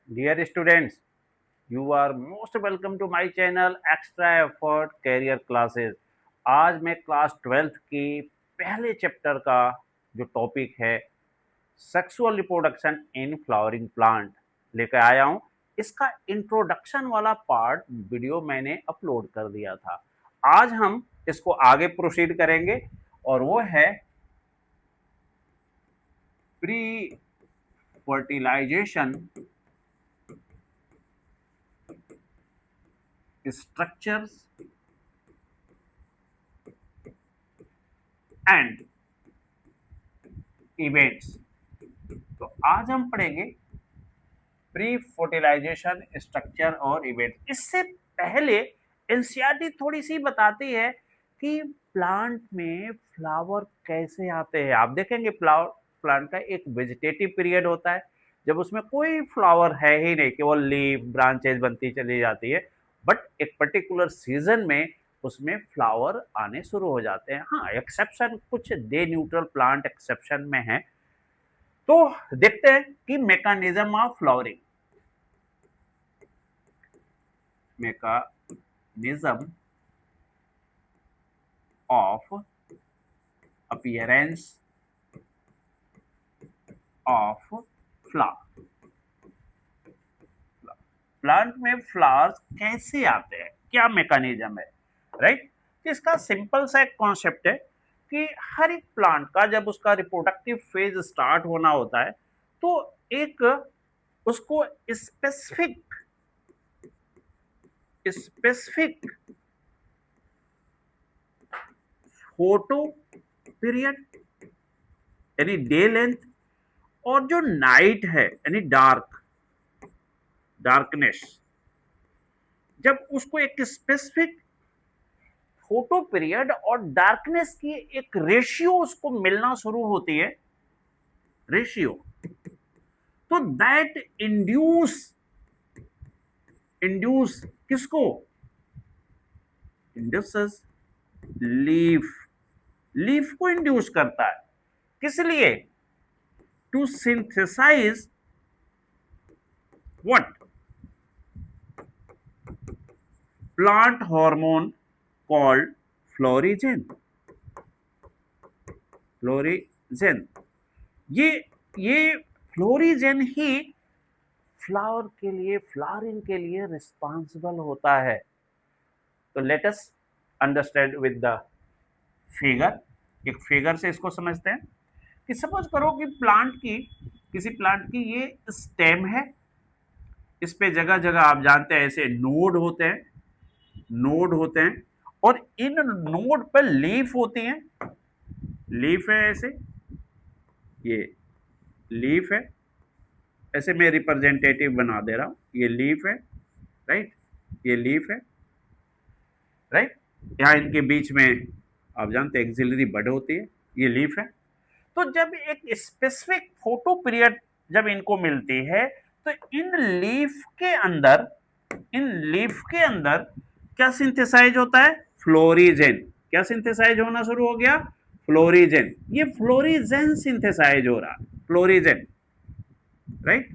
Dear students, you are most welcome to my channel Extra Effort Career Classes। आज मैं class 12th की पहले chapter का जो टॉपिक है sexual reproduction in flowering plant लेकर आया हूँ। इसका इंट्रोडक्शन वाला पार्ट वीडियो मैंने अपलोड कर दिया था। आज हम इसको आगे प्रोसीड करेंगे और वो है pre fertilization structures and events. तो आज हम पढ़ेंगे प्री फर्टिलाइजेशन स्ट्रक्चर और इवेंट्स। इससे पहले एनसीईआरटी थोड़ी सी बताती है कि प्लांट में फ्लावर कैसे आते हैं। आप देखेंगे फ्लावर प्लांट का एक वेजिटेटिव पीरियड होता है जब उसमें कोई फ्लावर है ही नहीं, केवल लीफ ब्रांचेज बनती चली जाती है। बट एक पर्टिकुलर सीजन में उसमें फ्लावर आने शुरू हो जाते हैं। हाँ, एक्सेप्शन कुछ डे न्यूट्रल प्लांट एक्सेप्शन में है। तो देखते हैं कि mechanism of flowering. mechanism of appearance of flower। Plant में फ्लावर्स कैसे आते हैं, क्या मैकेनिज्म है, राइट। इसका सिंपल सा एक कॉन्सेप्ट है कि हर एक प्लांट का जब उसका रिप्रोडक्टिव फेज स्टार्ट होना होता है तो एक उसको स्पेसिफिक स्पेसिफिक फोटो पीरियड यानी डे लेंथ और जो नाइट है यानी डार्कनेस, जब उसको एक स्पेसिफिक फोटो पीरियड और डार्कनेस की एक रेशियो उसको मिलना शुरू होती है, रेशियो, तो दैट इंड्यूस किसको, इंड्यूसेस लीफ को इंड्यूस करता है। किस लिए? To synthesise what, plant hormone called florigen. Florigen ये फ्लोरिजेन ही फ्लावर के लिए, फ्लावरिंग के लिए रिस्पॉन्सिबल होता है। तो let us understand with the figure. एक फिगर से इसको समझते हैं कि सपोज करो कि किसी प्लांट की ये स्टेम है। इस पे जगह जगह आप जानते हैं ऐसे नोड होते हैं और इन नोड पर लीफ होती हैं। लीफ है ऐसे, ये लीफ है, ऐसे मैं रिप्रेजेंटेटिव बना दे रहा हूं। ये लीफ है, राइट, ये लीफ है, राइट। यहाँ इनके बीच में आप जानते हैं एक्सिलरी बड होती है, ये लीफ है। तो जब एक स्पेसिफिक फोटो पीरियड जब इनको मिलती है तो इन लीफ के अंदर क्या सिंथेसाइज होता है, फ्लोरिजेन। क्या सिंथेसाइज होना शुरू हो गया, फ्लोरिजेन। ये फ्लोरिजेन सिंथेसाइज हो रहा है, फ्लोरिजेन, राइट,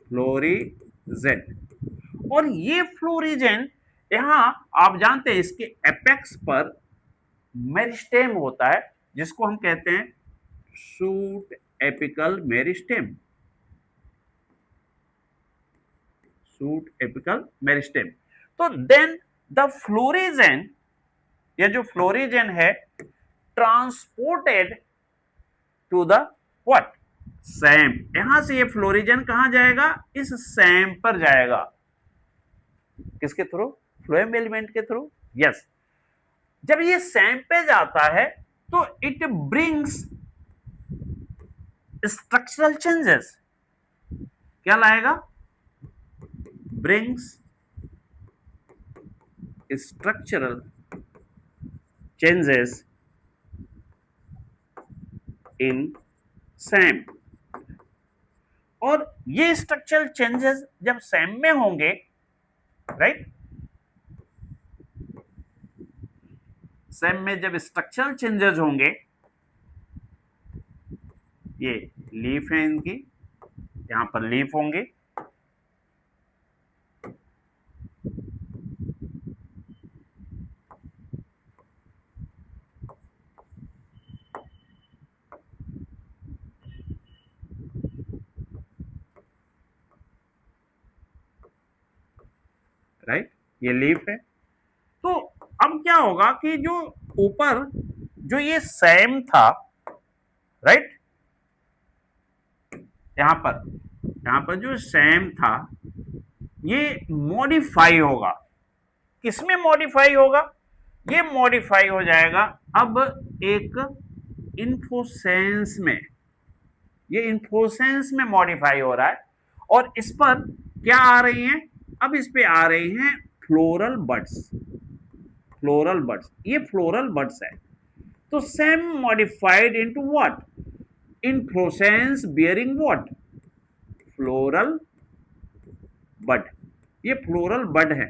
फ्लोरिजेन। और ये फ्लोरिजेन यहां आप जानते हैं इसके एपेक्स पर मेरिस्टेम होता है जिसको हम कहते हैं shoot apical meristem. Shoot apical meristem. तो देन द फ्लोरिजेन, ये जो फ्लोरिजेन है, transported to the what, SAM. यहां से ये फ्लोरिजेन कहां जाएगा, इस सैम पर जाएगा। किसके थ्रू, फ्लोएम एलिमेंट के थ्रू, यस। जब ये सैम पे जाता है तो इट ब्रिंग्स स्ट्रक्चरल चेंजेस। क्या लाएगा, brings structural changes in Sam. और ये स्ट्रक्चरल चेंजेस जब सैम में होंगे, राइट, सैम में जब स्ट्रक्चरल चेंजेस होंगे, ये लीफ है इनकी, यहां पर लीफ होंगे, राइट, ये लीफ है। तो अब क्या होगा कि जो ऊपर जो ये सेम था, राइट, यहां पर जो सेम था ये मॉडिफाई होगा। किसमें मॉडिफाई होगा? ये मॉडिफाई हो जाएगा अब एक इन्फोसेंस में। ये इन्फोसेंस में मॉडिफाई हो रहा है और इस पर क्या आ रही हैं? अब इस पे आ रही हैं फ्लोरल बड्स। फ्लोरल बड्स, ये फ्लोरल बड्स है। तो SAM modified into what? Inflorescence bearing what? Floral bud. ये फ्लोरल बड है,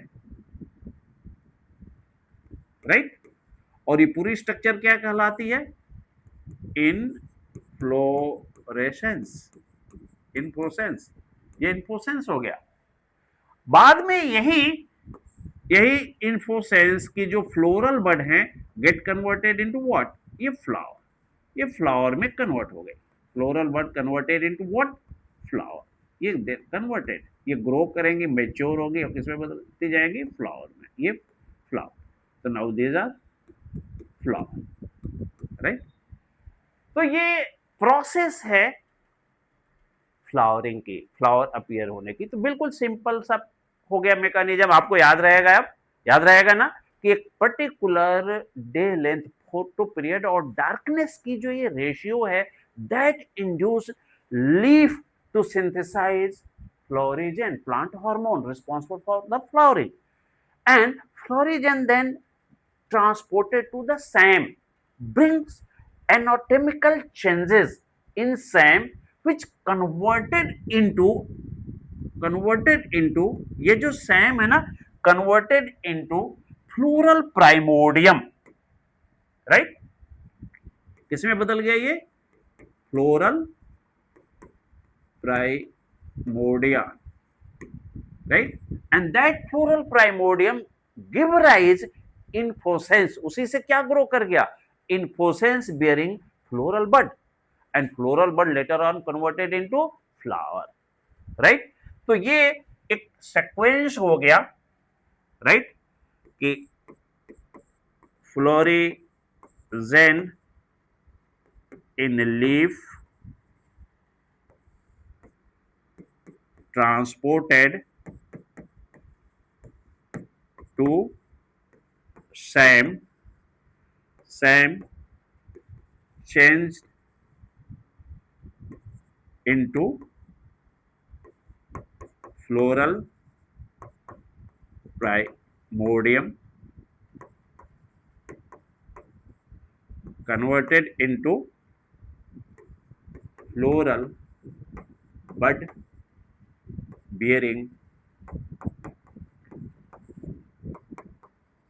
राइट। और ये पूरी स्ट्रक्चर क्या कहलाती है? इनफ्लोरेसेंस। इन्फ्लोरेसेंस, ये इन्फ्लोरेसेंस हो गया। बाद में यही यही इन्फ्लोरेसेंस की जो फ्लोरल बड हैं गेट कन्वर्टेड इनटू व्हाट? ये फ्लावर। ये फ्लावर में कन्वर्ट हो गए। Floral bud converted into what? Flower. ये कन्वर्टेड, ये ग्रो करेंगे, मेच्योर होगी और किसमें बदलती जाएंगी? फ्लावर में। ये फ्लावर। तो now these are flower, right. तो ये प्रोसेस है फ्लावरिंग की, फ्लावर अपीयर होने की। तो बिल्कुल सिंपल सा हो गया मैकेनिज्म। आपको याद रहेगा, अब याद रहेगा ना कि एक particular day length, photo period और डार्कनेस की जो ये रेशियो है, that induce leaf to synthesize florigen, plant hormone responsible for the flowering, and florigen then transported to the same brings anatomical changes in same which converted into ये जो SAM है ना, converted into floral primordium, right. किसमें बदल गया ये? Floral primordia, right. And that floral primordium give rise inflorescence. उसी से क्या ग्रो कर गया? Inflorescence bearing floral bud, and floral bud later on converted into flower, right. तो ये एक सीक्वेंस हो गया, राइट, कि florigen in leaf transported to same changed into floral primordium, converted into floral bud bearing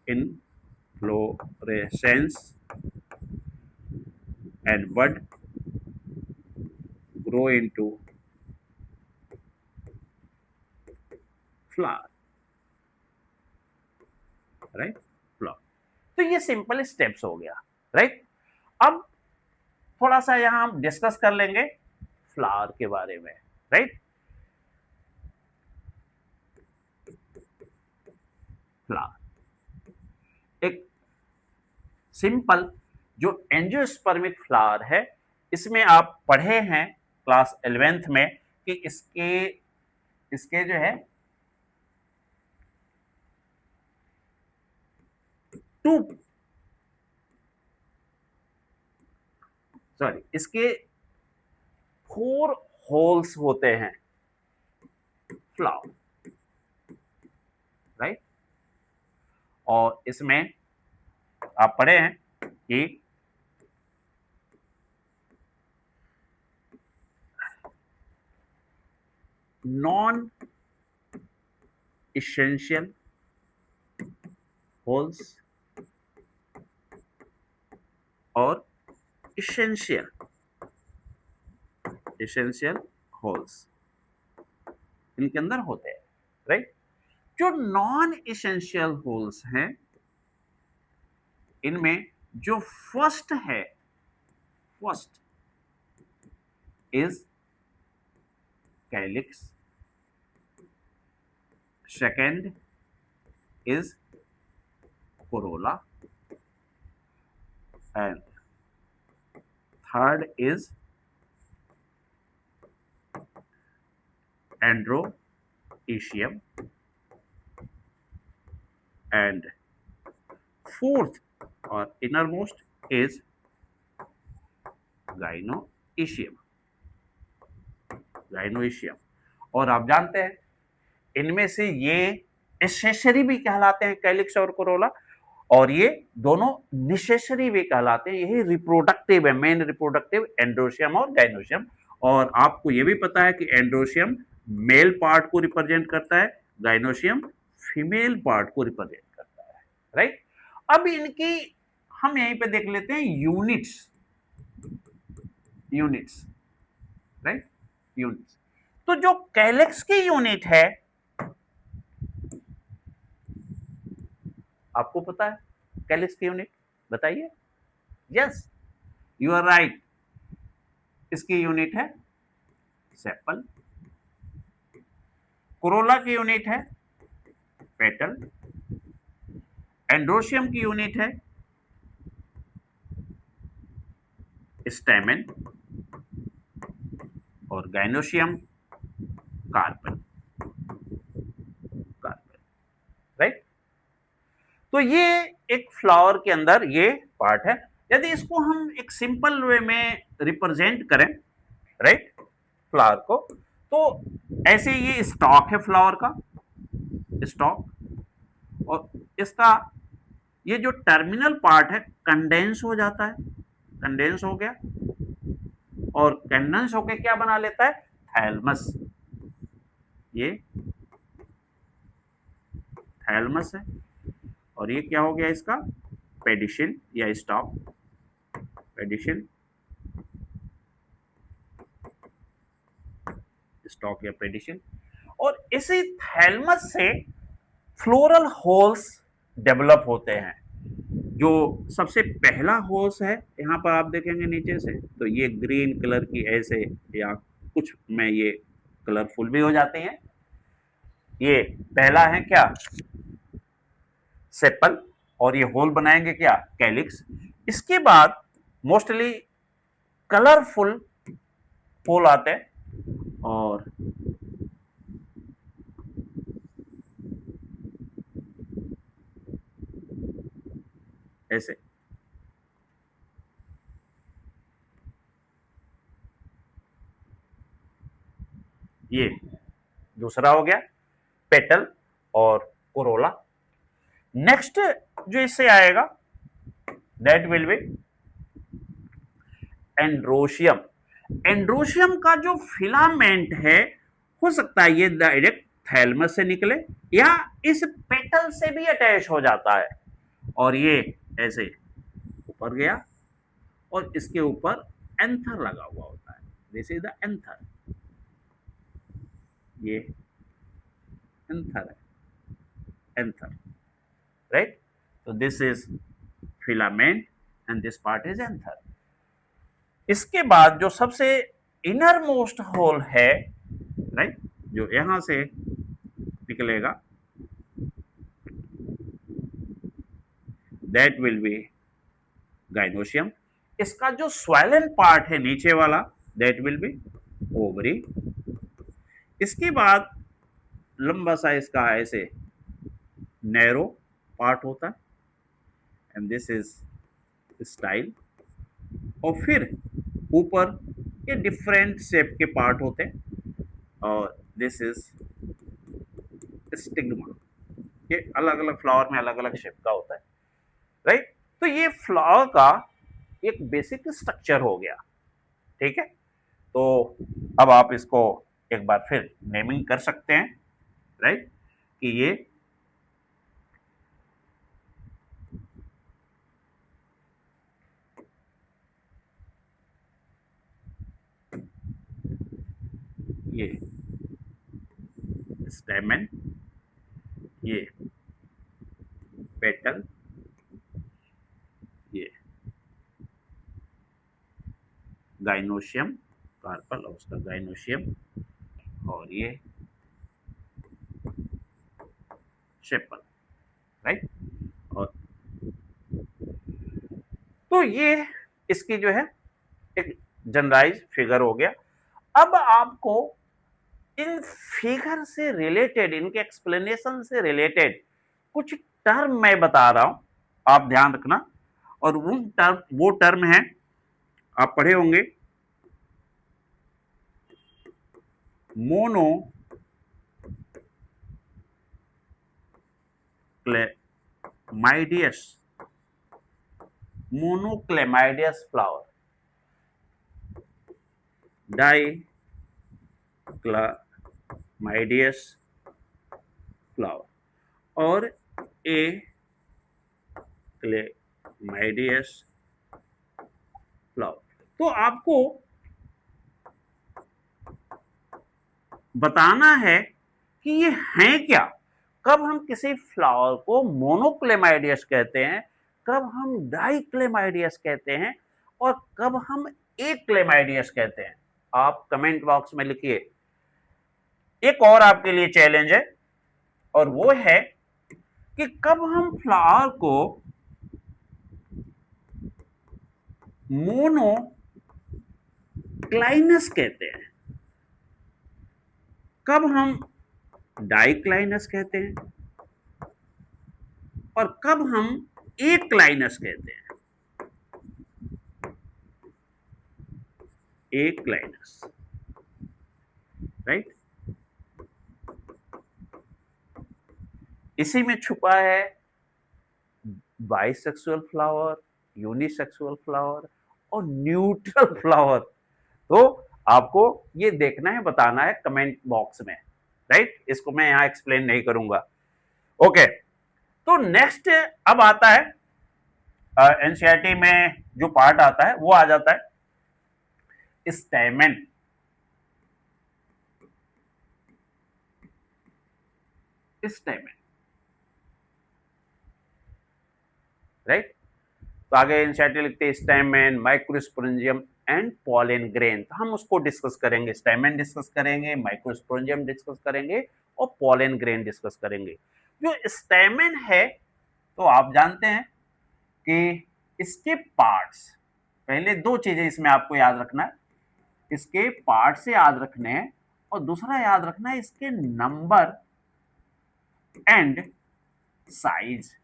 inflorescence, and bud grow into flower, right, flower. तो ये simple steps हो गया, राइट। अब थोड़ा सा यहां हम डिस्कस कर लेंगे फ्लावर के बारे में, राइट। फ्लावर एक सिंपल जो एंजियोस्पर्मिक फ्लावर है, इसमें आप पढ़े हैं क्लास 11th में कि इसके इसके जो है टू सॉरी इसके 4 होल्स होते हैं फ्लावर, राइट। और इसमें आप पढ़े हैं कि नॉन essential holes और essential holes, इनके अंदर होते हैं, राइट। जो नॉन इसेंशियल होल्स हैं, इनमें जो फर्स्ट है, first is calyx, second is corolla, and third is androecium, and fourth or innermost is gynoecium, gynoecium। और आप जानते हैं इनमें से ये एसेसरी भी कहलाते हैं, कैलिक्स और कोरोला, और ये दोनों निसेसरी भी कहलाते हैं। यही रिप्रोडक्टिव है, मेन रिप्रोडक्टिव एंड्रोशियम और गाइनोशियम। और आपको ये भी पता है कि एंड्रोशियम मेल पार्ट को रिप्रेजेंट करता है, गाइनोशियम फीमेल पार्ट को रिप्रेजेंट करता है, राइट। अब इनकी हम यहीं पे देख लेते हैं यूनिट्स, यूनिट्स, राइट, यूनिट्स। तो जो कैलिक्स की यूनिट है, आपको पता है कैलिक्स की यूनिट, बताइए। यस, यू आर राइट, इसकी यूनिट है सेपल। कोरोला की यूनिट है पेटल। एंड्रोशियम की यूनिट है स्टैमेन। और गाइनोशियम कार्पन, कार्पन, राइट। तो ये एक फ्लावर के अंदर ये पार्ट है। यदि इसको हम एक सिंपल वे में रिप्रेजेंट करें, राइट, फ्लावर को, तो ऐसे ये स्टॉक है फ्लावर का, स्टॉक, और इसका ये जो टर्मिनल पार्ट है कंडेंस हो जाता है, कंडेंस हो गया, और कंडेंस होके क्या बना लेता है, थैलमस। ये थैलमस है, और ये क्या हो गया इसका, पेडिशिल या स्टॉक, पेडिशिल, स्टॉक या पेडिशिल। और इसी थैलमस से फ्लोरल होल्स डेवलप होते हैं। जो सबसे पहला होल्स है, यहाँ पर आप देखेंगे नीचे से, तो ये ग्रीन कलर की ऐसे, या कुछ में ये कलरफुल भी हो जाते हैं। ये पहला है क्या, सेपल, और ये होल बनाएंगे क्या, कैलिक्स। इसके बाद मोस्टली कलरफुल होल आते हैं, और ऐसे, ये दूसरा हो गया पेटल और कोरोला। नेक्स्ट जो इससे आएगा that will be androecium. Androecium का जो फिलामेंट है, हो सकता है ये डायरेक्ट थैलमस से निकले, या इस पेटल से भी अटैच हो जाता है, और ये ऐसे ऊपर गया, और इसके ऊपर एंथर लगा हुआ होता है। दिस इज द एंथर, ये एंथर है, एंथर, राइट। तो this is filament and this part is anther. इसके बाद जो सबसे इनर मोस्ट होल है, राइट, जो यहां से निकलेगा, दैट विल बी गाइनोशियम। इसका जो स्वेलन पार्ट है नीचे वाला, दैट विल बी ओवरी। इसके बाद लंबा सा इसका ऐसे नैरो पार्ट होता है, एंड दिस इज स्टाइल। और फिर ऊपर ये डिफरेंट शेप के पार्ट होते हैं, और दिस इज स्टिग्मा। ये अलग अलग फ्लावर में अलग अलग शेप का होता है, राइट। तो ये फ्लावर का एक बेसिक स्ट्रक्चर हो गया, ठीक है। तो अब आप इसको एक बार फिर नेमिंग कर सकते हैं, राइट, कि ये स्टेमन, ये पेटल, ये गाइनोशियम, कार्पल और उसका गाइनोशियम, और ये शेपल, राइट। और तो ये इसकी जो है एक जनरलाइज फिगर हो गया। अब आपको इन फिगर से रिलेटेड, इनके एक्सप्लेनेशन से रिलेटेड कुछ टर्म मैं बता रहा हूं, आप ध्यान रखना। और वो टर्म है, आप पढ़े होंगे, मोनोक्लेमाइडियस फ्लावर, डाइक्लेमाइडियस फ्लावर और ए क्लेमाइडियस फ्लावर। तो आपको बताना है कि ये हैं क्या, कब हम किसी फ्लावर को मोनोक्लेमाइडियस कहते हैं, कब हम डाइक्लेमाइडियस कहते हैं, और कब हम एक्लेमाइडियस कहते हैं। आप कमेंट बॉक्स में लिखिए। एक और आपके लिए चैलेंज है, और वो है कि कब हम फ्लावर को मोनोक्लाइनस कहते हैं, कब हम डाइक्लाइनस कहते हैं, और कब हम एक्लाइनस कहते हैं। एक्लाइनस, राइट। इसी में छुपा है बाइसेक्सुअल फ्लावर, यूनिसेक्सुअल फ्लावर और न्यूट्रल फ्लावर। तो आपको ये देखना है, बताना है कमेंट बॉक्स में, राइट। इसको मैं यहां एक्सप्लेन नहीं करूंगा। ओके, तो नेक्स्ट अब आता है एनसीईआरटी में जो पार्ट आता है वो आ जाता है स्टेमन। स्टेमन, राइट। तो आगे एनसीईआरटी लिखते हैं स्टेमन, माइक्रोस्पोरेंजियम एंड पॉलन ग्रेन। तो हम उसको डिस्कस करेंगे, स्टेमन डिस्कस करेंगे, माइक्रोस्पोरेंजियम डिस्कस करेंगे और पॉलन ग्रेन डिस्कस करेंगे। जो स्टेमन है, तो आप जानते हैं कि इसके पार्ट्स, पहले दो चीजें इसमें आपको याद रखना है, इसके पार्ट्स याद रखने हैं, और दूसरा याद रखना है इसके number and size.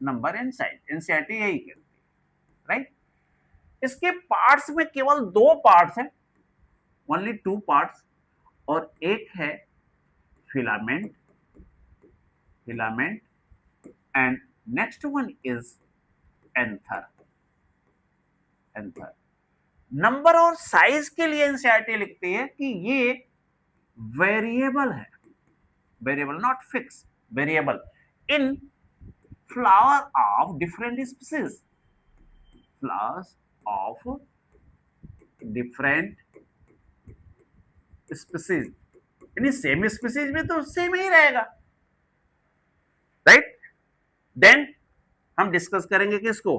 Number and size NCERT यही कहती है, राइट। इसके पार्ट्स में केवल दो पार्ट्स हैं, ओनली टू पार्ट्स, और एक है filament, filament, and next one is anther, anther. Number और साइज के लिए एनसीईआरटी लिखती है कि ये वेरिएबल है, variable not fix, variable in flower of different species, flowers of different species, यानी सेम स्पीसीज में तो सेम ही रहेगा, राइट। देन हम डिस्कस करेंगे किसको,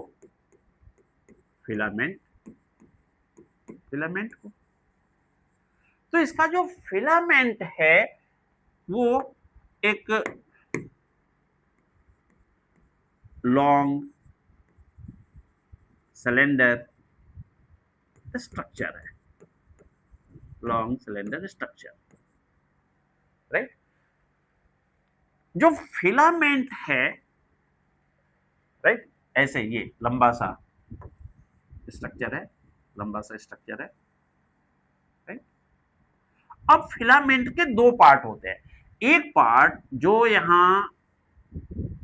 फिलामेंट, फिलामेंट को। तो इसका जो फिलामेंट है वो एक लॉन्ग सिलेंडर स्ट्रक्चर है, लॉन्ग सिलेंडर स्ट्रक्चर, राइट। जो फिलामेंट है, राइट, ऐसे ये लंबा सा स्ट्रक्चर है, लंबा सा स्ट्रक्चर है, राइट। अब फिलामेंट के दो पार्ट होते हैं, एक पार्ट जो यहां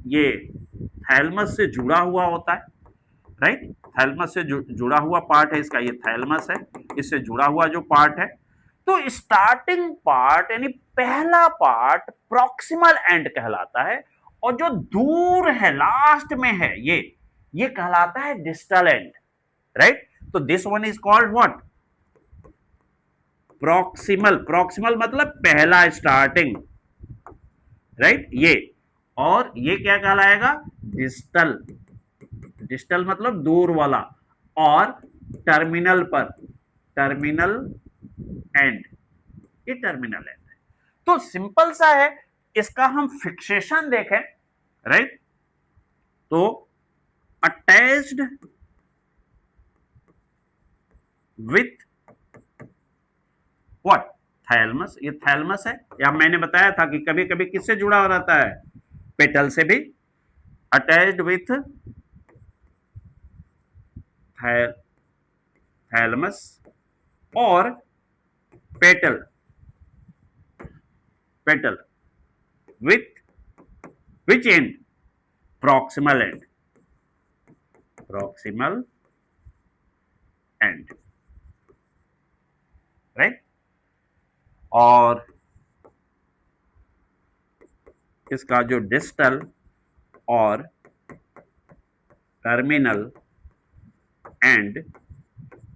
ये थैलमस से जुड़ा हुआ होता है, राइट। थैलमस से जुड़ा हुआ पार्ट है इसका, ये थैलमस है, इससे जुड़ा हुआ जो पार्ट है। तो स्टार्टिंग पार्ट यानी पहला पार्ट प्रॉक्सिमल एंड कहलाता है, और जो दूर है, लास्ट में है, ये कहलाता है डिस्टल एंड, राइट। तो this one is called what, proximal. Proximal मतलब पहला, स्टार्टिंग, राइट, ये, और ये क्या कहलाएगा, डिस्टल, डिस्टल मतलब दूर वाला, और टर्मिनल पर, टर्मिनल एंड, ये टर्मिनल एंड है। तो सिंपल सा है, इसका हम फिक्सेशन देखें, राइट, तो अटैच्ड विथ व्हाट, थैलमस, ये थैलमस है, या मैंने बताया था कि कभी कभी किससे जुड़ा रहता है, पेटल से भी, अटैच्ड विथ थैलमस, और petal, petal with which and, proximal end, proximal end, right, और इसका जो डिस्टल और टर्मिनल एंड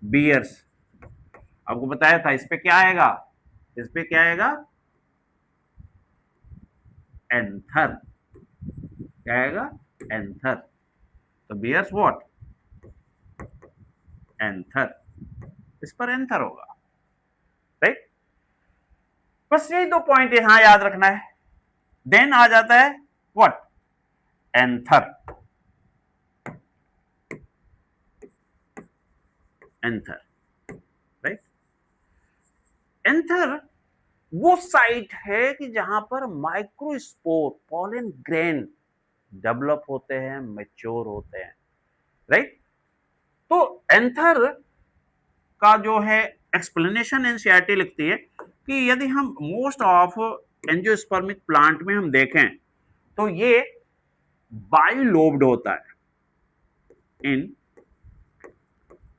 बियर्स, आपको बताया था इस पे क्या आएगा, इस पे क्या आएगा, एंथर, क्या आएगा, एंथर, तो बियर्स व्हाट, एंथर, इस पर एंथर होगा, राइट। बस यही दो पॉइंट यहां याद रखना है, देन आ जाता है what, anther, anther, right. Anther वो साइट है कि जहां पर माइक्रोस्पोर, पॉलन ग्रेन डेवलप होते हैं, मैच्योर होते हैं, राइट। तो एंथर का जो है एक्सप्लेनेशन एनसीईआरटी लिखती है कि यदि हम मोस्ट ऑफ एंजियोस्पर्मिक प्लांट में हम देखें तो ये बाइलोब्ड होता है, इन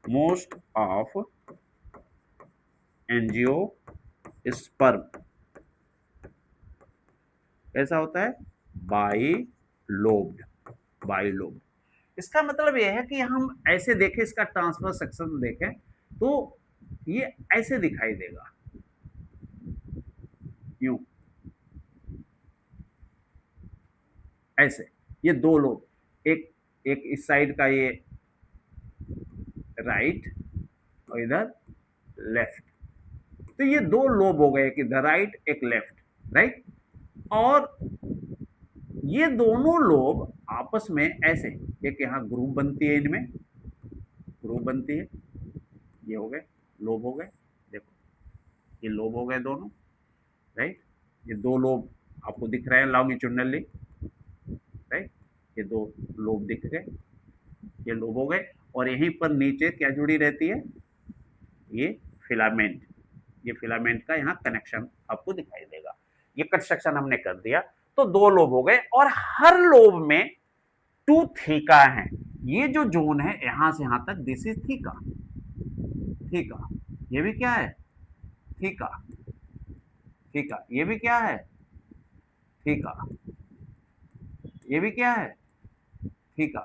मोस्ट ऑफ एंजियोस्पर्म, ऐसा होता है, बाइलोब्ड, बाइलोब्ड। इसका मतलब यह है कि हम ऐसे देखें, इसका ट्रांसफर सेक्शन देखें तो ये ऐसे दिखाई देगा, यूं, ऐसे, ये दो लोग, एक एक इस साइड का ये राइट और इधर लेफ्ट, तो ये दो लोब हो गए, एक इधर राइट एक लेफ्ट, राइट, और ये दोनों लोब आपस में ऐसे, एक यहां ग्रुप बनती है, इनमें ग्रुप बनती है, ये हो गए लोब हो गए, देखो ये लोब हो गए दोनों, राइट, ये दो लोब आपको दिख रहे हैं लॉन्गिट्यूडनली, राइट, ये दो लोब दिख गए, ये लोब हो गए, और यहीं पर नीचे क्या जुड़ी रहती है, ये फिलामेंट, ये फिलामेंट का यहाँ कनेक्शन आपको दिखाई देगा, ये कंस्ट्रक्शन हमने कर दिया, तो दो लोब हो गए, और हर लोब में टू थीका है, ये जो जोन है यहां से यहां तक, दिस इज थीका, थीका, ये भी क्या है, थीका, थीका, ये भी क्या है, थीका, ये भी क्या है, थीका।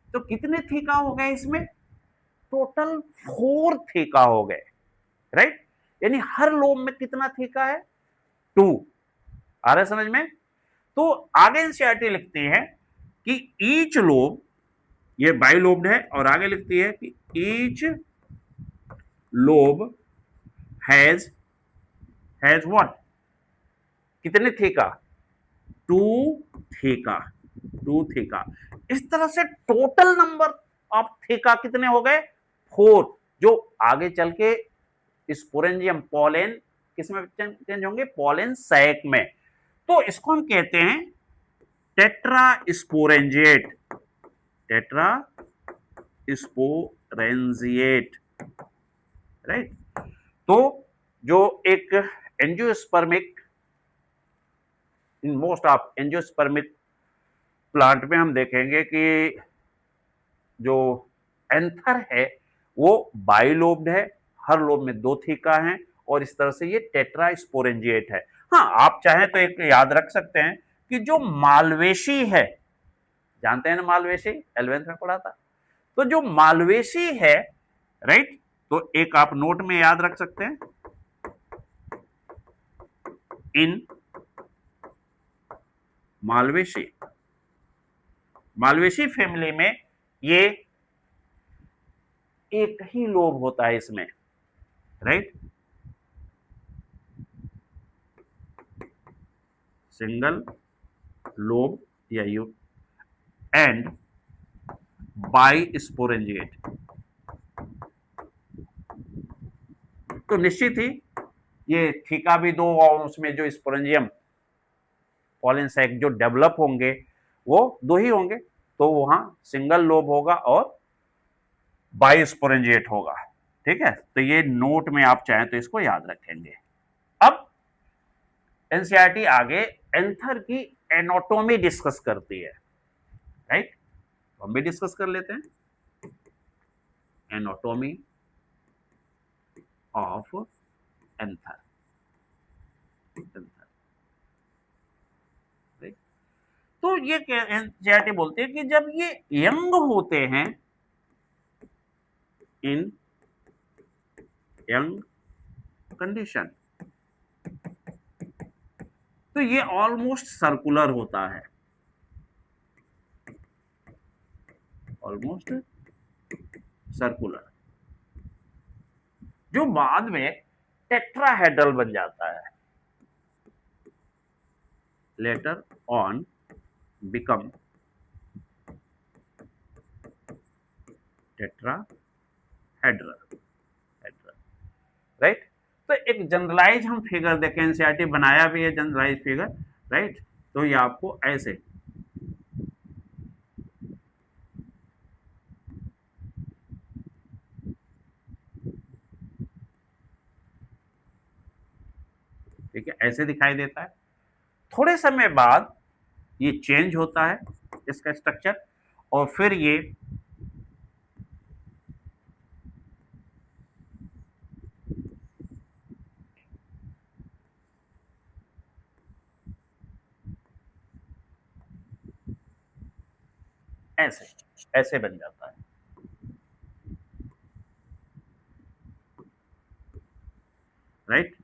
तो कितने थीका हो गए इसमें, टोटल 4 थीका हो गए, राइट, यानी हर लोब में कितना थीका है, 2, आ रहा है समझ में। तो आगे एनसीईआरटी लिखती है कि ईच लोब, ये बाइलोब्ड है, और आगे लिखती है कि ईच लोब हैज व्हाट, कितने थीका, 2 थीका, 2 थीका। इस तरह से टोटल नंबर ऑफ थीका कितने हो गए, 4, जो आगे चल के स्पोरेंजियम पॉलेन किसमें चेंज होंगे, पॉलेन सैक में, तो इसको हम कहते हैं tetra sporangiate, tetra sporangiate, right. तो जो एक angiospermic, in most of angiospermic plant में हम देखेंगे कि जो एंथर है वो बाइलोब्ड है, हर लोब में 2 थीका हैं, और इस तरह से ये टेट्रा स्पोरेंजिएट है। हाँ, आप चाहें तो एक याद रख सकते हैं कि जो मालवेशी है, जानते हैं ना मालवेशी, 11th में पढ़ा था, तो जो मालवेशी है, राइट, तो एक आप नोट में याद रख सकते हैं, इन मालवेसी। मालवेसी फैमिली में ये एक ही लोब होता है इसमें, राइट, सिंगल लोब या यू एंड बाई स्पोरेंजिएट। तो निश्चित ही ये थीका भी दो और उसमें जो स्पोरेंजियम पॉलन सैक जो डेवलप होंगे वो दो ही होंगे, तो वहां सिंगल लोब होगा और बाई स्पोरेंजिएट होगा। ठीक है, तो ये नोट में आप चाहें तो इसको याद रखेंगे। अब एनसीईआरटी आगे एंथर की एनाटॉमी डिस्कस करती है, राइट, तो हम भी डिस्कस कर लेते हैं एनाटॉमी ऑफ एंथर। तो ये एनसीईआरटी बोलते हैं कि जब ये यंग होते हैं, इन यंग कंडीशन, तो ये ऑलमोस्ट सर्कुलर होता है, ऑलमोस्ट सर्कुलर, जो बाद में टेट्राहेड्रल बन जाता है, later on become tetrahedral, right. तो एक जनरलाइज हम फिगर देखें, एनसीईआरटी बनाया भी है जनरलाइज फिगर, राइट, तो ये आपको ऐसे ठीक है ऐसे दिखाई देता है। थोड़े समय बाद ये चेंज होता है इसका स्ट्रक्चर, और फिर ये ऐसे ऐसे बन जाता है, राइट।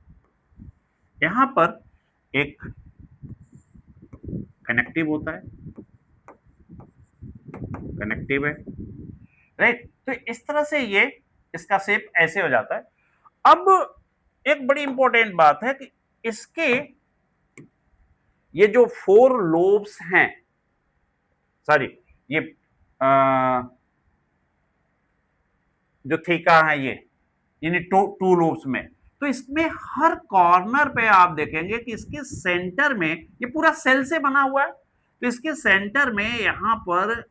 यहां पर एक कनेक्टिव होता है, कनेक्टिव है, राइट। तो इस तरह से ये इसका शेप ऐसे हो जाता है। अब एक बड़ी इंपॉर्टेंट बात है कि इसके ये जो 4 लोब्स हैं, सॉरी ये जो थीका है ये यानी टू लोब्स में, तो इसमें हर कॉर्नर पे आप देखेंगे कि इसके सेंटर में, ये पूरा सेल से बना हुआ है, तो इसके सेंटर में यहां पर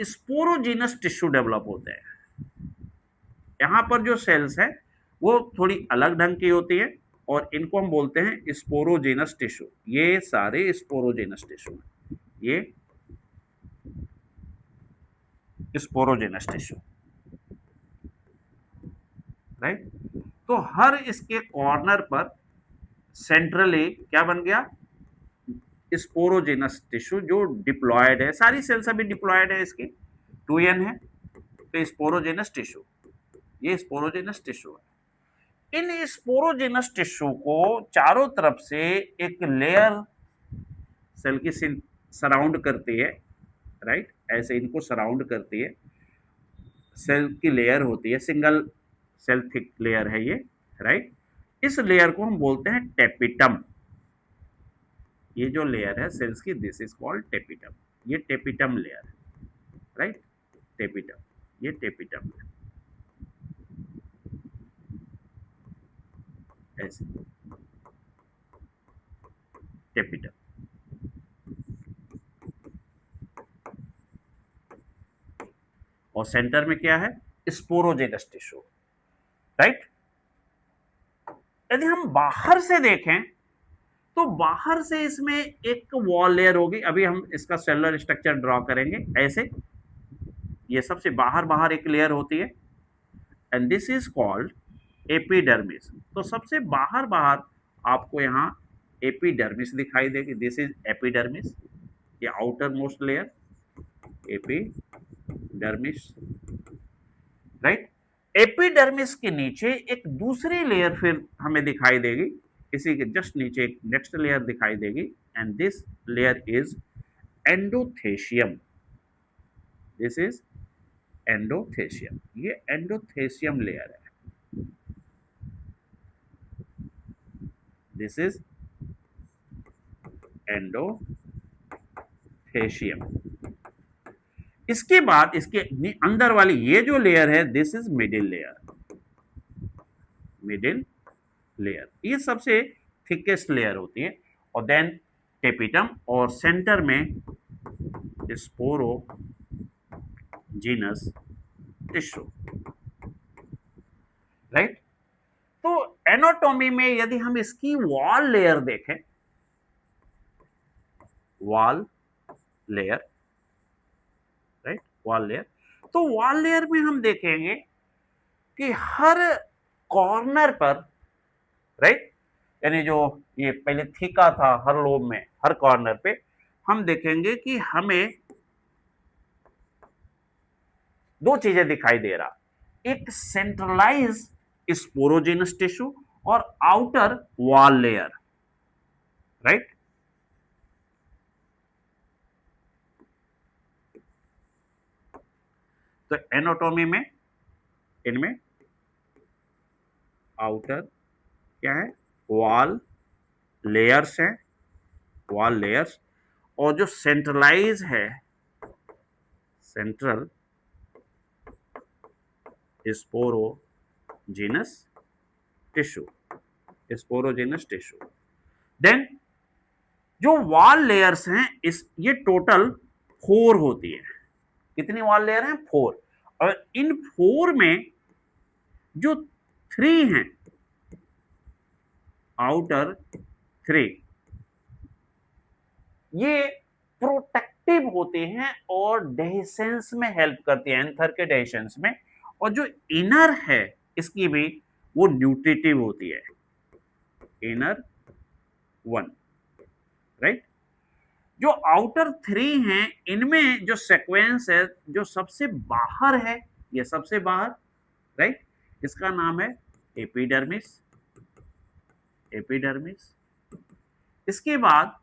स्पोरोजिनस टिश्यू डेवलप होते हैं। यहां पर जो सेल्स है वो थोड़ी अलग ढंग की होती है और इनको हम बोलते हैं स्पोरोजिनस टिश्यू। ये सारे स्पोरोजिनस टिश्यू हैं, ये स्पोरोजिनस टिश्यू, राइट। तो हर इसके कॉर्नर पर सेंट्रली क्या बन गया, स्पोरोजिनस टिश्यू जो डिप्लॉयड है, सारी सेल्स अभी डिप्लॉयड है, इसकी 2n है, तो स्पोरोजिनस टिश्यू, ये स्पोरोजिनस टिश्यू है। इन स्पोरोजिनस टिश्यू को चारों तरफ से एक लेयर सेल की सराउंड करती है, राइट, ऐसे इनको सराउंड करती है, सेल की लेयर होती है, सिंगल सेल थिक लेयर है ये, राइट। इस लेयर को हम बोलते हैं टेपिटम। ये जो लेयर है सेल्स की, दिस इज कॉल्ड टेपिटम, ये टेपिटम लेयर है, राइट, टेपिटम, ये टेपिटम है, ऐसे टेपिटम। और सेंटर में क्या है, स्पोरोजेनस टिश्यू, राइट। यदि हम बाहर से देखें तो बाहर से इसमें एक वॉल लेयर होगी, अभी हम इसका सेलुलर स्ट्रक्चर ड्रॉ करेंगे ऐसे, ये सबसे बाहर बाहर एक लेयर होती है and this is called epidermis. तो सबसे बाहर बाहर आपको यहाँ एपिडर्मिस दिखाई देगी, दिस इज एपिडर्मिस, ये outer most layer epidermis, right. Epidermis के नीचे एक दूसरी लेयर फिर हमें दिखाई देगी, इसी के जस्ट नीचे एक नेक्स्ट लेयर दिखाई देगी, and this layer is endothecium. This is endothecium, ये एंडोथेशियम लेयर है. This is endothecium. इसके बाद इसके अंदर वाली ये जो लेयर है, this is middle layer. Middle layer ये सबसे थिकेस्ट लेयर होती है. और देन टेपिटम, और सेंटर में स्पोरोजीनस टिश्यू. राइट. तो एनाटॉमी में यदि हम इसकी वॉल लेयर देखें, wall layer, right, wall layer, तो वॉल लेयर में हम देखेंगे कि हर कॉर्नर पर, राइट, यानी जो ये पहले थीका था हर लोब में, हर कॉर्नर पे हम देखेंगे कि हमें दो चीजें दिखाई दे रहा. एक सेंट्रलाइज स्पोरोजेनस टिश्यू और आउटर वॉल लेयर. राइट. तो एनाटॉमी में इनमें आउटर क्या है, वॉल लेयर्स हैं, वॉल लेयर्स, और जो सेंट्रलाइज है, central sporogenous tissue, sporogenous tissue. Then जो वॉल लेयर्स हैं, इस ये टोटल 4 होती है. कितनी वॉल लेयर हैं? 4. और इन 4 में जो 3 हैं, आउटर 3, ये प्रोटेक्टिव होते हैं और डेहिसेंस में हेल्प करती है, एंथर के डेहिसेंस में. और जो इनर है इसकी भी, वो न्यूट्रिटिव होती है, इनर 1. राइट. जो आउटर 3 हैं, इनमें जो सीक्वेंस है, जो सबसे बाहर है, ये सबसे बाहर, राइट, इसका नाम है एपिडर्मिस. एपिडर्मिस. इसके बाद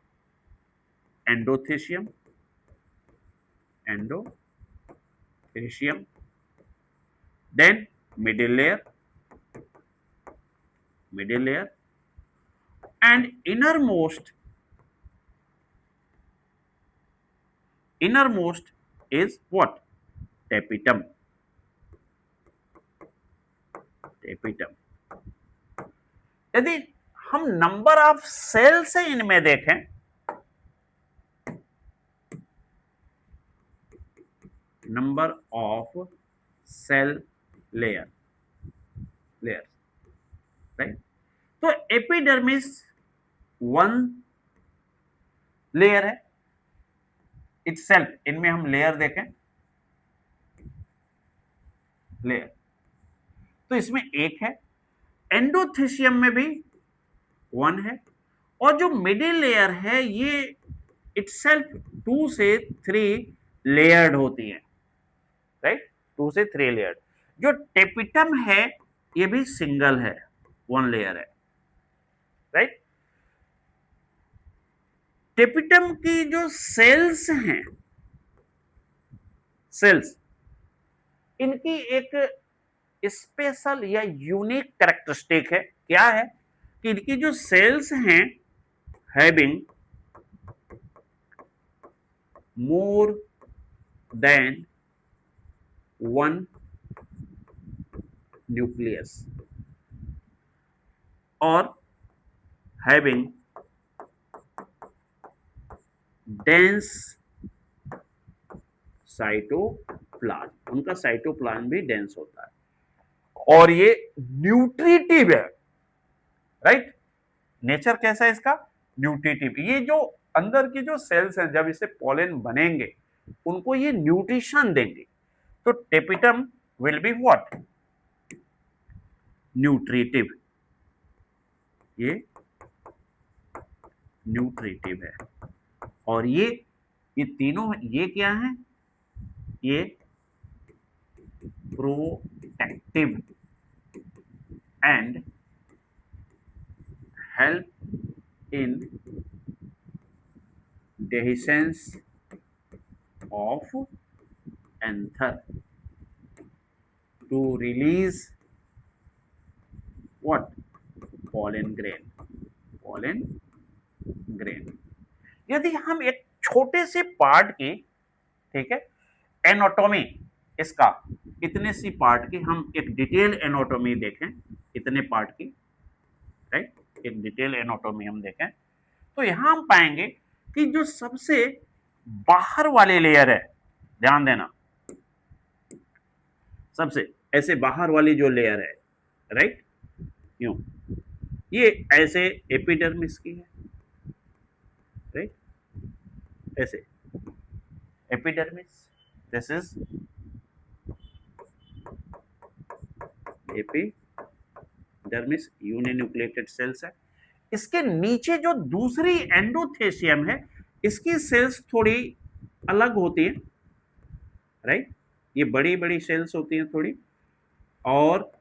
endothecium, endothecium. Then middle layer, middle layer, and innermost is what? Tapetum. Tapetum. यदि हम नंबर ऑफ सेल से इनमें देखें, number of cell layer, right. तो एपिडर्मिस 1 लेयर है इटसेल्फ. इनमें हम लेयर देखें, लेयर, तो इसमें एक है. एंडोथेशियम में भी 1 है. और जो मिडिल लेयर है, ये इटसेल्फ 2 से 3 लेयर्ड होती है, राइट, 2 से 3 लेयर्ड. जो टेपिटम है, ये भी सिंगल है, 1 लेयर है, राइट. टेपिटम की जो सेल्स हैं, सेल्स, इनकी एक स्पेशल या यूनिक कैरेक्टरिस्टिक है. क्या है कि इनकी जो सेल्स हैं, हैविंग मोर देन 1 न्यूक्लियस और हैविंग डेंस साइटोप्लाज्म. उनका साइटोप्लाज्म भी डेंस होता है, और ये न्यूट्रिटिव है, राइट. नेचर कैसा है इसका? न्यूट्रिटिव. ये जो अंदर की जो सेल्स हैं, जब इसे पोलन बनेंगे, उनको ये न्यूट्रिशन देंगे. तो tapetum will be what? Nutritive. ये न्यूट्रिटिव है. और ये तीनों, ये क्या है? ये protective and help in dehiscence of anther to release what? pollen grain. pollen grain. यदि हम एक छोटे से पार्ट की, ठीक है, एनाटॉमी इसका, इतने सी पार्ट की हम एक डिटेल एनाटॉमी देखें, इतने पार्ट की, राइट, एक डिटेल एनाटॉमी हम देखें, तो यहां हम पाएंगे कि जो सबसे बाहर वाले लेयर है, ध्यान देना, सबसे ऐसे बाहर वाली जो लेयर है, राइट, यूं, ये ऐसे एपिडर्मिस की है, राइट, ऐसे epidermis, this is epidermis, uninucleated cells है। इसके नीचे जो दूसरी एंडोथेशियम है, इसकी सेल्स थोड़ी अलग होती है, राइट, ये बड़ी बड़ी सेल्स होती हैं थोड़ी, और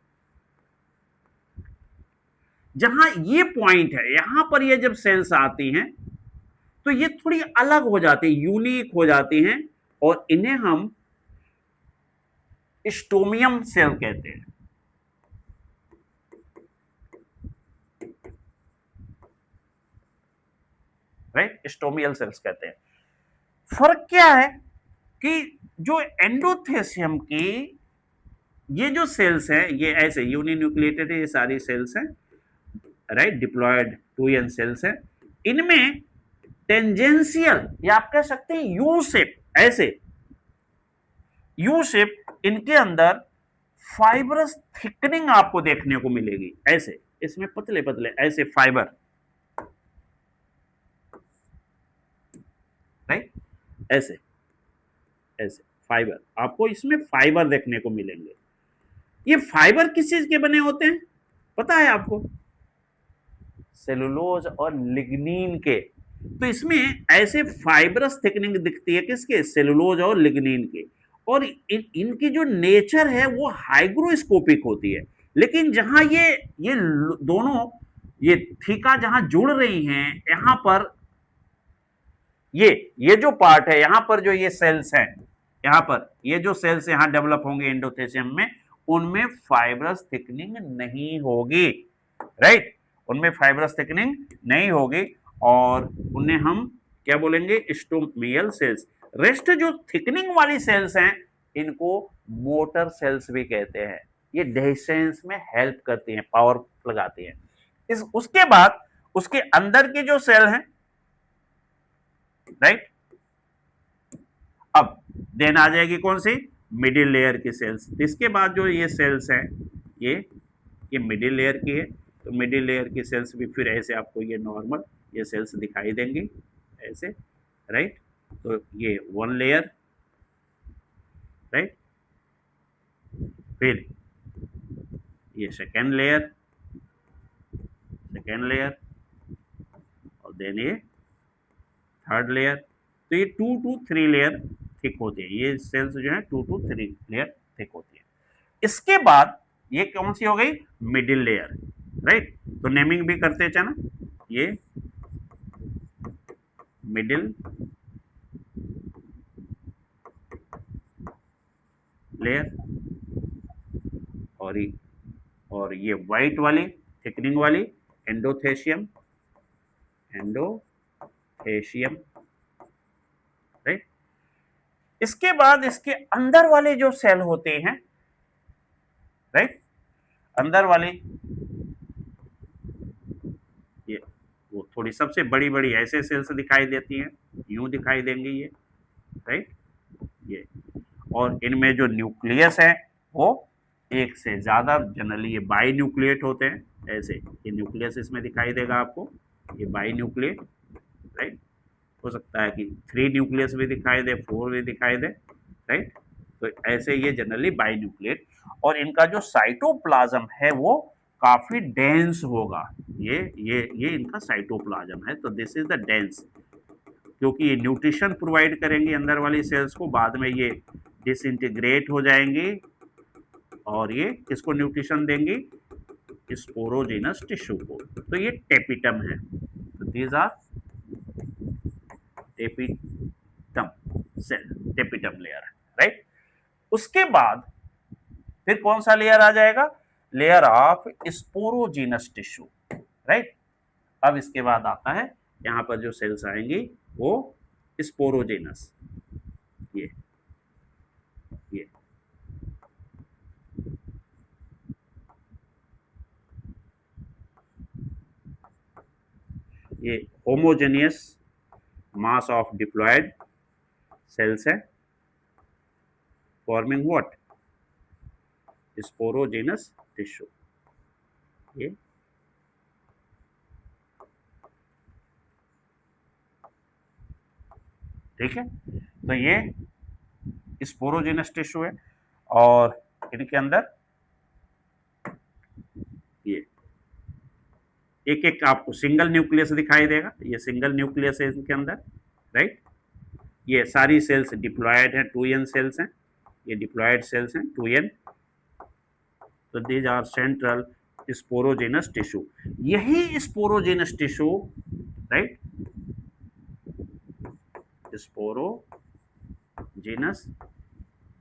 जहां ये पॉइंट है, यहां पर ये जब सेल्स आती हैं तो ये थोड़ी अलग हो जाती है, यूनिक हो जाती हैं, और इन्हें हम स्टोमियम सेल कहते हैं, राइट, स्टोमियल सेल्स कहते हैं। फर्क क्या है कि जो एंडोथेशियम की ये जो सेल्स हैं, ये ऐसे यूनिन्यूक्लिएटेड है, ये सारी सेल्स हैं, राइट, डिप्लॉयड 2n सेल्स हैं, इनमें टेंजेंशियल या आप कह सकते हैं यू शेप, ऐसे यू शेप, इनके अंदर फाइबरस थिकनिंग आपको देखने को मिलेगी, ऐसे इसमें पतले पतले ऐसे फाइबर, राइट, ऐसे ऐसे फाइबर आपको इसमें फाइबर देखने को मिलेंगे। ये फाइबर किस चीज के बने होते हैं पता है आपको? सेलुलोज और लिग्नीन के। तो इसमें ऐसे फाइबरस थिकनिंग दिखती है किसके? सेलुलोज और लिग्नीन के। और इनकी जो नेचर है वो हाइग्रोस्कोपिक होती है, लेकिन जहां ये दोनों ये थीका जहां जुड़ रही हैं, यहां पर ये जो पार्ट है, यहां पर जो ये सेल्स हैं, यहां पर ये जो सेल्स यहां डेवलप होंगे एंडोथेशियम में, उनमें फाइबरस थिकनिंग नहीं होगी, राइट, उनमें फाइबरस थिकनिंग नहीं होगी, और उन्हें हम क्या बोलेंगे? स्टोमियल सेल्स। रेस्ट जो थिकनिंग वाली सेल्स हैं, इनको मोटर सेल्स भी कहते हैं। ये डेहिसेंस में हेल्प करती हैं, पावर लगाती हैं। उसके बाद उसके अंदर की जो सेल हैं, राइट, अब देन आ जाएगी कौन सी? मिडिल लेयर की सेल्स। इसके बाद जो ये सेल्स हैं, ये मिडिल लेयर की है, तो मिडिल लेयर की सेल्स भी फिर ऐसे आपको ये नॉर्मल ये सेल्स दिखाई देंगी ऐसे, राइट। तो ये वन लेयर, राइट, फिर ये सेकेंड लेयर, और देन ये थर्ड लेयर। तो ये 2 to 3 लेयर थिक होती है, ये सेल्स जो है 2 to 3 लेयर थिक होती है। इसके बाद ये कौन सी हो गई? Middle layer, right. तो नेमिंग भी करते चना, ये मिडिल लेयर, और ये व्हाइट वाली थिकनिंग वाली एंडोथेशियम, राइट। इसके बाद इसके अंदर वाले जो सेल होते हैं, राइट, अंदर वाले ये वो थोड़ी सबसे बड़ी बड़ी ऐसे सेल्स दिखाई देती हैं, यूं दिखाई देंगी ये, राइट, ये, और इनमें जो न्यूक्लियस है वो एक से ज्यादा, जनरली ये बाई न्यूक्लिएट होते हैं, ऐसे ये न्यूक्लियस इसमें दिखाई देगा आपको, ये बाई न्यूक्लिएट, राइट। हो सकता है कि 3 न्यूक्लियस भी दिखाई दे, 4 भी दिखाई दे, राइट। तो ऐसे ये जनरली बाई न्यूक्लिएट, और इनका जो साइटोप्लाज्म है वो काफी डेंस होगा, ये इनका साइटोप्लाज्म है। तो दिस इज द डेंस, क्योंकि ये न्यूट्रिशन प्रोवाइड करेंगे अंदर वाली सेल्स को, बाद में ये डिसइंटीग्रेट हो जाएंगी, और ये किसको न्यूट्रिशन देंगी? स्पोरोजेनस टिश्यू को। तो ये टेपिटम है। तो these are tapetum cell, tapetum layer, right. उसके बाद फिर कौन सा लेयर आ जाएगा, layer of sporogenous tissue, right. अब इसके बाद आता है यहां पर जो सेल्स आएंगी वो स्पोरोजेनस, ये ये ये homogeneous mass of diploid cells है, फॉर्मिंग व्हाट, स्पोरोजेनस टिश्यू। ये ठीक है, तो ये स्पोरोजेनस टिश्यू है और इनके अंदर ये एक एक आपको सिंगल न्यूक्लियस दिखाई देगा, ये सिंगल न्यूक्लियस है इनके अंदर, राइट। ये सारी सेल्स डिप्लॉयड है, 2n सेल्स हैं, ये डिप्लॉयड सेल्स हैं 2n, तो these are central sporogenous tissue. यही sporogenous tissue, right, sporogenous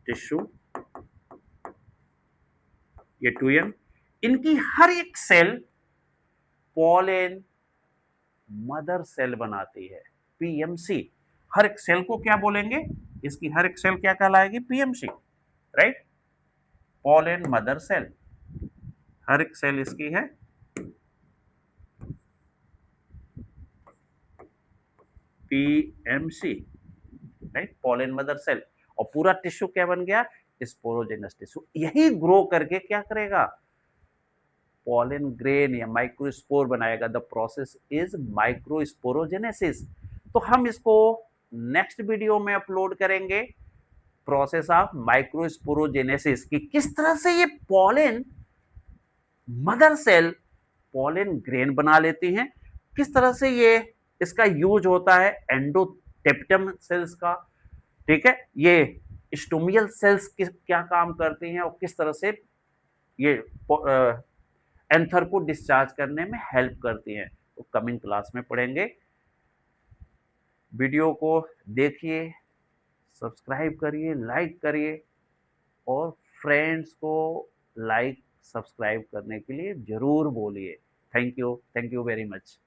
tissue, ये 2n, इनकी हर एक सेल पॉलन मदर सेल बनाती है, पीएमसी। हर एक सेल को क्या बोलेंगे, इसकी हर एक सेल क्या कहलाएगी, PMC, right, pollen mother cell. हर एक सेल इसकी है PMC, right, pollen mother cell. और पूरा टिश्यू क्या बन गया, स्पोरोजेनस टिश्यू। यही ग्रो करके क्या करेगा, पॉलन ग्रेन या माइक्रोस्पोर बनाएगा। The process is microsporogenesis. तो हम इसको नेक्स्ट वीडियो में अपलोड करेंगे, प्रोसेस ऑफ माइक्रोस्पोरोजेनेसिस, कि किस तरह से ये pollen mother cell pollen grain बना लेती हैं, किस तरह से ये इसका यूज होता है एंडोटेप्टम सेल्स का, ठीक है, ये स्टोमियल सेल्स क्या काम करती हैं और किस तरह से ये एंथर को डिस्चार्ज करने में हेल्प करती हैं। तो कमिंग क्लास में पढ़ेंगे। वीडियो को देखिए, सब्सक्राइब करिए, लाइक करिए और फ्रेंड्स को लाइक सब्सक्राइब करने के लिए जरूर बोलिए। Thank you very much.